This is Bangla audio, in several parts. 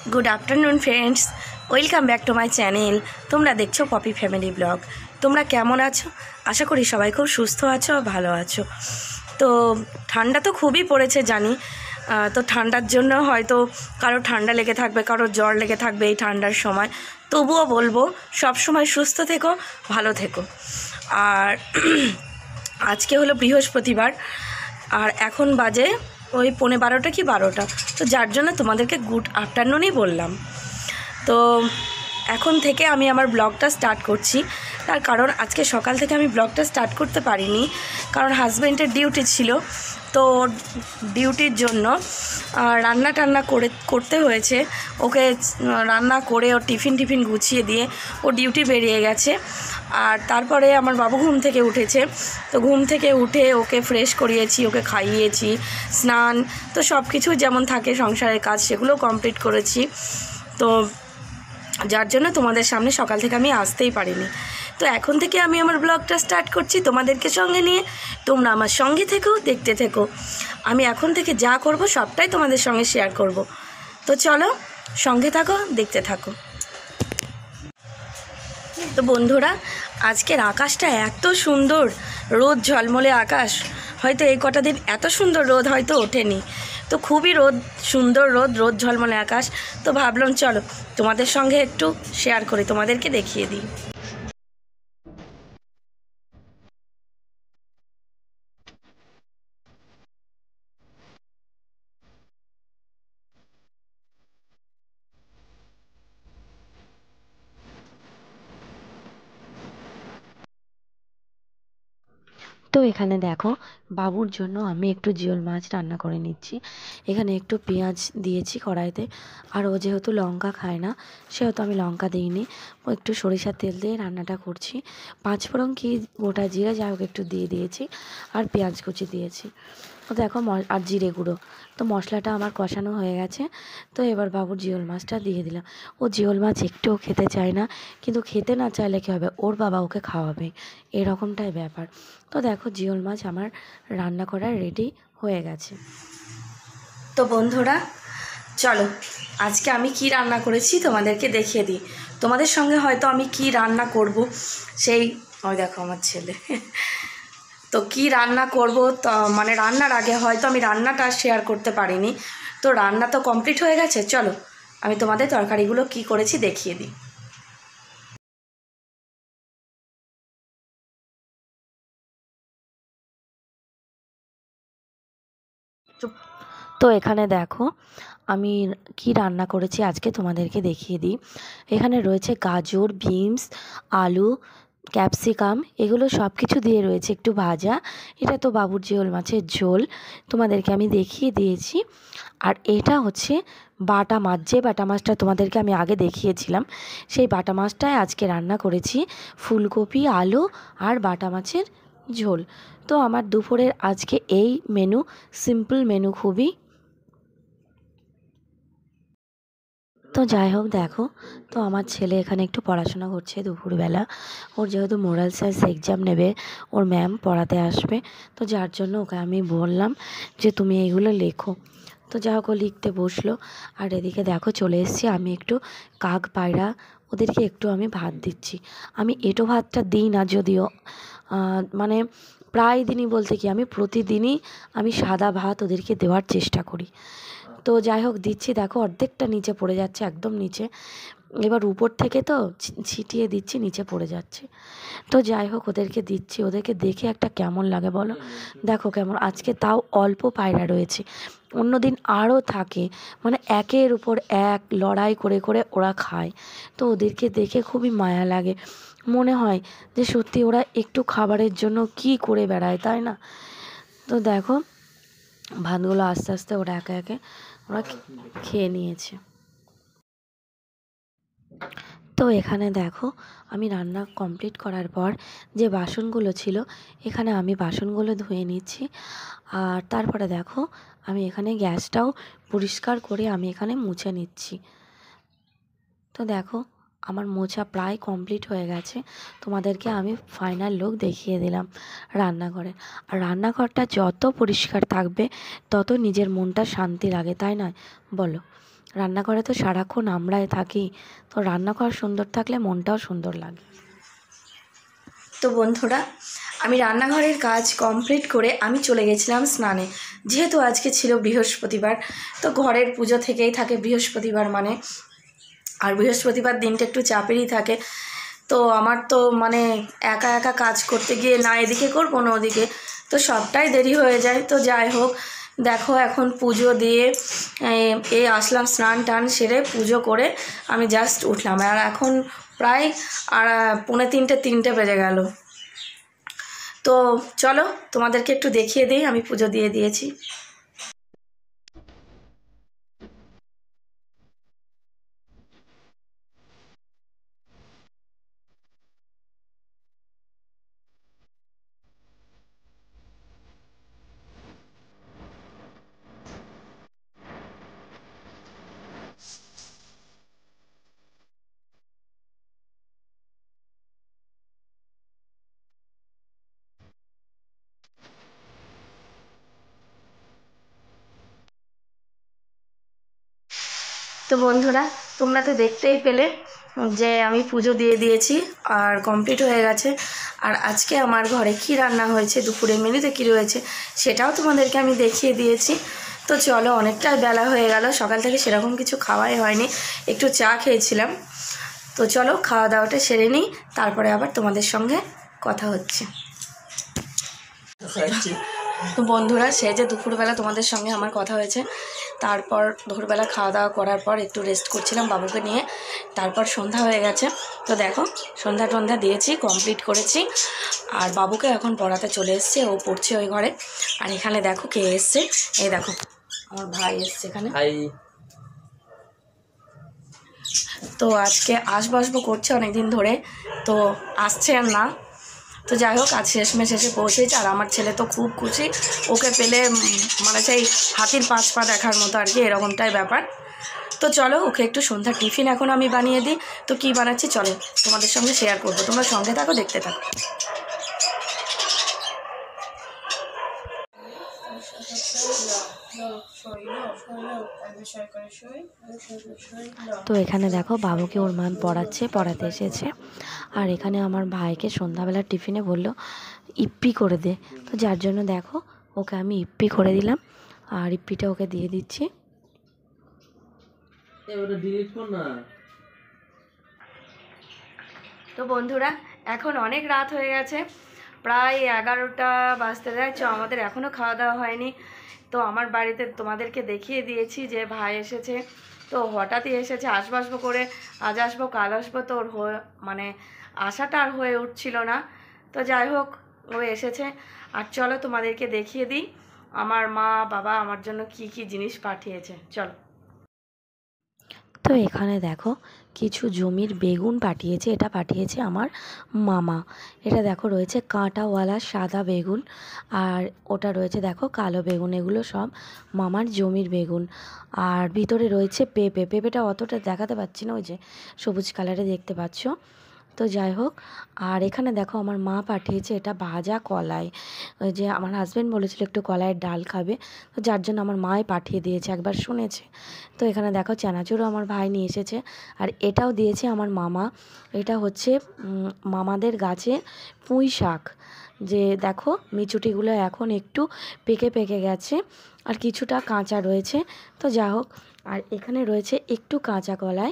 Good afternoon friends, welcome back to my channel. तुम्हारा देखो पपी फैमिली ब्लग। तुम्हारा केमन आछो? आशा करी सबाई खूब सुस्थ आछो और भालो आछो। तो ठंडा तो खूब ही पड़ेছে जानी। तो ঠান্ডার জন্য হয়তো কারো ঠান্ডা লেগে থাকবে, কারো জ্বর লেগে থাকবে এই ঠান্ডার সময়। তবুও বলবো সব সময় সুস্থ থেকো, ভালো থেকো। আর আজকে হলো বৃহস্পতিবার, আর এখন বাজে ওই 11:15 কি 12টা। তো যার জন্য তোমাদেরকে গুড আফটারনুনই বললাম। তো এখন থেকে আমি আমার ব্লগটা স্টার্ট করছি। তার কারণ আজকে সকাল থেকে আমি ব্লগটা স্টার্ট করতে পারিনি, কারণ হাজব্যান্ডের ডিউটি ছিল। তো ডিউটির জন্য রান্না টান্না করতে হয়েছে। ওকে রান্না করে ওর টিফিন গুছিয়ে দিয়ে ও ডিউটি বেরিয়ে গেছে। আর তারপরে আমার বাবু ঘুম থেকে উঠেছে। তো ঘুম থেকে উঠে ওকে ফ্রেশ করিয়েছি, ওকে খাইয়েছি, স্নান তো সব কিছু যেমন থাকে সংসারের কাজ সেগুলো কমপ্লিট করেছি। তো যার জন্য তোমাদের সামনে সকাল থেকে আমি আসতেই পারিনি। তো এখন থেকে আমি আমার ব্লগটা স্টার্ট করছি তোমাদেরকে সঙ্গে নিয়ে। তোমরা আমার সঙ্গে থেকো, দেখতে থেকো। আমি এখন থেকে যা করব সবটাই তোমাদের সঙ্গে শেয়ার করব। তো চলো সঙ্গে থাকো, দেখতে থাকো। তো বন্ধুরা, আজকের আকাশটা এত সুন্দর, রোদ ঝলমলে আকাশ। হয়তো এই কটা দিন এত সুন্দর রোদ হয়তো ওঠেনি। তো খুবই সুন্দর রোদ ঝলমলে আকাশ। তো ভাবলাম চলো তোমাদের সঙ্গে একটু শেয়ার করি, তোমাদেরকে দেখিয়ে দিই। তো এখানে দেখো, বাবুর জন্য আমি একটু জিওল মাছ রান্না করে নিচ্ছি। এখানে একটু পেঁয়াজ দিয়েছি কড়াইতে, আর ও যেহেতু লঙ্কা খায় না সেহেতু আমি লঙ্কা দিইনি। ও একটু সরিষার তেল দিয়ে রান্নাটা করছি। পাঁচফোড়ন কি গোটা জিরে যাই হোক একটু দিয়ে দিয়েছি, আর পেঁয়াজ কুচি দিয়েছি। তো দেখো আর জিরে গুঁড়ো। তো মশলাটা আমার কষানো হয়ে গেছে। তো এবার বাবুর জিওল মাছটা দিয়ে দিলাম। ও জিওল মাছ একটুও খেতে চায় না, কিন্তু খেতে না চাইলে কী হবে, ওর বাবা ওকে খাওয়াবে, এরকমটাই ব্যাপার। তো দেখো জিওল মাছ আমার রান্না করা রেডি হয়ে গেছে। তো বন্ধুরা চলো আজকে আমি কি রান্না করেছি তোমাদেরকে দেখিয়ে দিই। তোমাদের সঙ্গে হয়তো আমি কি রান্না করব সেই, ওই দেখো আমার ছেলে। তো কি রান্না করব, তো মানে রান্নার আগে হয়তো আমি রান্নাটা শেয়ার করতে পারিনি। তো রান্না তো কমপ্লিট হয়ে গেছে, চলো আমি তোমাদের তরকারিগুলো কি করেছি দেখিয়ে দিই। তো এখানে দেখো আমি কি রান্না করেছি আজকে তোমাদেরকে দেখিয়ে দিই। এখানে রয়েছে গাজর, বিনস, আলু, ক্যাপসিকাম, এগুলো সব কিছু দিয়ে রয়েছে একটু ভাজা। এটা তো বাবুর জিওল মাছের ঝোল, তোমাদেরকে আমি দেখিয়ে দিয়েছি। আর এটা হচ্ছে বাটা মাছ, যে বাটা মাছটা তোমাদেরকে আমি আগে দেখিয়েছিলাম, সেই বাটা মাছটাই আজকে রান্না করেছি। ফুলকপি, আলু আর বাটা মাছের ঝোল। তো আমার দুপুরের আজকে এই মেনু, সিম্পল মেনু খুবই। তো যাই হোক দেখো, তো আমার ছেলে এখানে একটু পড়াশোনা করছে দুপুরবেলা। ওর যেহেতু মোরাল সায়েন্স এক্সাম নেবে, ওর ম্যাম পড়াতে আসবে, তো যার জন্য ওকে আমি বললাম যে তুমি এইগুলো লেখো। তো যাই হোক ও লিখতে বসলো। আর এদিকে দেখো চলে এসেছি আমি একটু কাক পায়রা ওদেরকে একটু আমি ভাত দিচ্ছি। আমি এঁটো ভাতটা দিই না যদিও, মানে প্রায় দিনই বলতে কি আমি প্রতিদিনই আমি সাদা ভাত ওদেরকে দেওয়ার চেষ্টা করি। তো যাই হোক দিচ্ছি, দেখো অর্ধেকটা নিচে পড়ে যাচ্ছে, একদম নিচে। এবার উপর থেকে তো ছিটিয়ে দিচ্ছি, নিচে পড়ে যাচ্ছে। তো যাই হোক ওদেরকে দিচ্ছি, ওদেরকে দেখে একটা কেমন লাগে বলো। দেখো কেমন, আজকে তাও অল্প পায়রা রয়েছে, অন্যদিন আরও থাকে, মানে একের উপর এক লড়াই করে করে ওরা খায়। তো ওদেরকে দেখে খুবই মায়া লাগে, মনে হয় যে সত্যি ওরা একটু খাবারের জন্য কি করে বেড়ায়, তাই না? তো দেখো ভাতগুলো আস্তে আস্তে ওরা একে একে ওরা খেয়ে নিয়েছে। তো এখানে দেখো আমি রান্না কমপ্লিট করার পর যে বাসনগুলো ছিল, এখানে আমি বাসনগুলো ধুয়ে নিচ্ছি। আর তারপরে দেখো আমি এখানে গ্যাসটাও পরিষ্কার করে আমি এখানে মুছে নিচ্ছি। তো দেখো আমার মোছা প্রায় কমপ্লিট হয়ে গেছে। তোমাদেরকে আমি ফাইনাল লুক দেখিয়ে দিলাম রান্নাঘরে। আর রান্নাঘরটা যত পরিষ্কার থাকবে তত নিজের মনটা শান্তি লাগে, তাই নয় বলো? রান্নাঘরে তো সারাক্ষণ আমরাই থাকি, তো রান্নাঘর সুন্দর থাকলে মনটাও সুন্দর লাগে। তো বন্ধুরা, আমি রান্নাঘরের কাজ কমপ্লিট করে আমি চলে গেছিলাম স্নানে। যেহেতু আজকে ছিল বৃহস্পতিবার, তো ঘরের পুজো থেকেই থাকে বৃহস্পতিবার মানে, আর বৃহস্পতিবার দিনটা একটু চাপেরই থাকে। তো আমার তো মানে একা একা কাজ করতে গিয়ে না এদিকে করবো না ওদিকে, তো সবটাই দেরি হয়ে যায়। তো যাই হোক, দেখো এখন পুজো দিয়ে এই আসলাম, স্নান টান সেরে পুজো করে আমি জাস্ট উঠলাম। আর এখন প্রায় পৌনে তিনটে বেজে গেল। তো চলো তোমাদেরকে একটু দেখিয়ে দিই আমি পুজো দিয়ে দিয়েছি। তো বন্ধুরা, তোমরা তো দেখতেই পেলে যে আমি পুজো দিয়ে দিয়েছি আর কমপ্লিট হয়ে গেছে। আর আজকে আমার ঘরে কি রান্না হয়েছে, দুপুরে মেনুতে কী রয়েছে সেটাও তোমাদেরকে আমি দেখিয়ে দিয়েছি। তো চলো, অনেকটাই বেলা হয়ে গেল, সকাল থেকে সেরকম কিছু খাওয়াই হয়নি, একটু চা খেয়েছিলাম। তো চলো খাওয়া দাওয়াটা সেরে নিই, তারপরে আবার তোমাদের সঙ্গে কথা হচ্ছে। তো বন্ধুরা, সেই যে দুপুরবেলা তোমাদের সঙ্গে আমার কথা হয়েছে, তারপর দুপুরবেলা খাওয়া দাওয়া করার পর একটু রেস্ট করছিলাম বাবুকে নিয়ে, তারপর সন্ধ্যা হয়ে গেছে। তো দেখো সন্ধ্যা টন্ধ্যা দিয়েছি, কমপ্লিট করেছি, আর বাবুকে এখন পড়াতে চলে এসছে, ও পড়ছে ওই ঘরে। আর এখানে দেখো কে এসছে, এই দেখো আমার ভাই এসছে এখানে। তো আজকে আসবো করছে অনেক দিন ধরে, তো আসছে আর না। তো যাই হোক, আজ শেষমেশ এসে পৌঁছেছে। আর আমার ছেলে তো খুব খুশি, ওকে পেলে মানে চাই হাতির 5 পা দেখার মতো আর কি, এরকমটাই ব্যাপার। তো চলো ওকে একটু সন্ধ্যার টিফিন এখন আমি বানিয়ে দিই। তো কী বানাচ্ছি চলো তোমাদের সঙ্গে শেয়ার করবো, তোমরা সঙ্গে থাকো, দেখতে থাকো। তো এখানে দেখো বাবুকে ওর মা পড়াতে এসেছে। আর এখানে আমার ভাইকে সন্ধ্যাবেলার টিফিনে বললো ইপ্পি করে দে, তো যার জন্য দেখো ওকে আমি ইপ্পি করে দিলাম, আর ইপ্পিটা ওকে দিয়ে দিচ্ছি। তো বন্ধুরা, এখন অনেক রাত হয়ে গেছে, প্রায় 11টা বাজতে যাচ্ছে, আমাদের এখনও খাওয়া দাওয়া হয়নি। তো আমার বাড়িতে তোমাদেরকে দেখিয়ে দিয়েছি যে ভাই এসেছে, তো হঠাৎই এসেছে, আসবো করে, আজ আসবো কাল আসবো, তো ওর মানে আশাটা আর হয়ে উঠছিল না। তো যাই হোক, ও এসেছে। আর চলো তোমাদেরকে দেখিয়ে দিই আমার মা বাবা আমার জন্য কি কি জিনিস পাঠিয়েছে, চলো। তো এখানে দেখো কিছু জমির বেগুন পাঠিয়েছে, এটা পাঠিয়েছে আমার মামা। এটা দেখো রয়েছে কাঁটাওয়ালা সাদা বেগুন, আর ওটা রয়েছে দেখো কালো বেগুন, এগুলো সব মামার জমির বেগুন। আর ভিতরে রয়েছে পেঁপেটা অতটা দেখাতে পাচ্ছি না, ওই যে সবুজ কালারে দেখতে পাচ্ছ। তো যাই হোক, আর এখানে দেখো আমার মা পাঠিয়েছে এটা ভাজা কলাই। ওই যে আমার হাজব্যান্ড বলেছিল একটু কলাইয়ের ডাল খাবে, তো যার জন্য আমার মাই পাঠিয়ে দিয়েছে, একবার শুনেছে। তো এখানে দেখো চানাচুরও আমার ভাই নিয়ে এসেছে। আর এটাও দিয়েছে আমার মামা, এটা হচ্ছে মামাদের গাছে পুঁই শাক। যে দেখো মিচুটিগুলো এখন একটু পেকে গেছে, আর কিছুটা কাঁচা রয়েছে। তো যা হোক, আর এখানে রয়েছে একটু কাঁচা কলাই।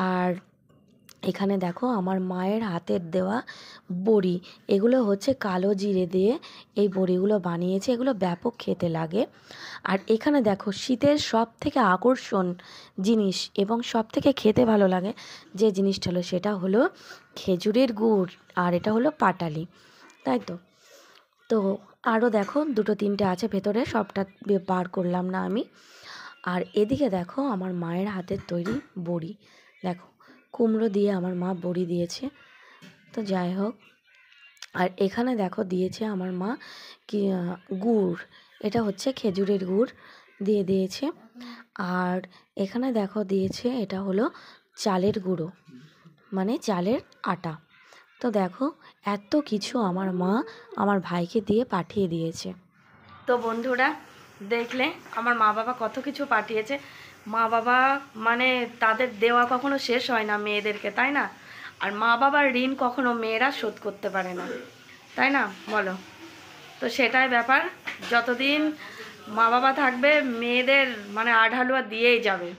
আর এখানে দেখো আমার মায়ের হাতের দেওয়া বড়ি, এগুলো হচ্ছে কালো জিরে দিয়ে এই বড়িগুলো বানিয়েছে, এগুলো ব্যাপক খেতে লাগে। আর এখানে দেখো শীতের সব থেকে আকর্ষণ জিনিস এবং সব থেকে খেতে ভালো লাগে যে জিনিসটা হলো, সেটা হলো খেজুরের গুড়, আর এটা হলো পাটালি, তাই তো। তো আরও দেখো 2-3টে আছে ভেতরে, সবটা বার করলাম না আমি। আর এদিকে দেখো আমার মায়ের হাতের তৈরি বড়ি, দেখো কুমড়ো দিয়ে আমার মা বড়ি দিয়েছে। তো যাই হোক, আর এখানে দেখো দিয়েছে আমার মা কি গুড়, এটা হচ্ছে খেজুরের গুড় দিয়ে দিয়েছে। আর এখানে দেখো দিয়েছে এটা হলো চালের গুঁড়ো, মানে চালের আটা। তো দেখো এত কিছু আমার মা আমার ভাইকে দিয়ে পাঠিয়ে দিয়েছে। তো বন্ধুরা দেখলে আমার মা বাবা কত কিছু পাঠিয়েছে। মা বাবা মানে তাদের দেওয়া কখনো শেষ হয় না মেয়েদেরকে, তাই না? আর মা বাবার ঋণ কখনো মেয়েরা শোধ করতে পারে না, তাই না বলো? তো সেটাই ব্যাপার, যতদিন মা বাবা থাকবে মেয়েদের মানে আঢালুয়া দিয়েই যাবে।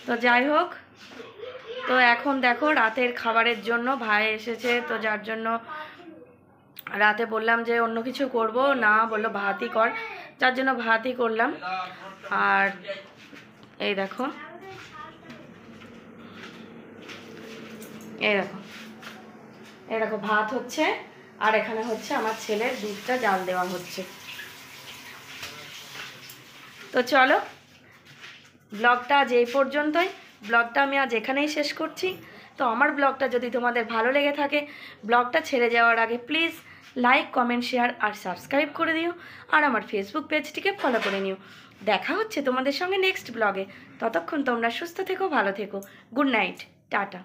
তো যাই হোক, তো এখন দেখো রাতের খাবারের জন্য ভাই এসেছে, তো যার জন্য রাতে বললাম যে অন্য কিছু করব না, বললো ভাতই কর, যার জন্য ভাতই করলাম। আর এই দেখো, এই দেখো, এই দেখো ভাত হচ্ছে, আর এখানে হচ্ছে আমার ছেলের দুধটা জাল দেওয়া হচ্ছে। তো চলো, ব্লগটা আজ এই পর্যন্তই। ব্লগটা আমি আজ এখানেই শেষ করছি। তো আমার ব্লগটা যদি তোমাদের ভালো লেগে থাকে, ব্লগটা ছেড়ে যাওয়ার আগে প্লিজ লাইক, কমেন্ট, শেয়ার আর সাবস্ক্রাইব করে দিও। আর আমার ফেসবুক পেজটিকে ফলো করে নিও। দেখা হচ্ছে তোমাদের সঙ্গে নেক্সট ব্লগে। ততক্ষণ তোমরা সুস্থ থেকো, ভালো থেকো। Good night, tata.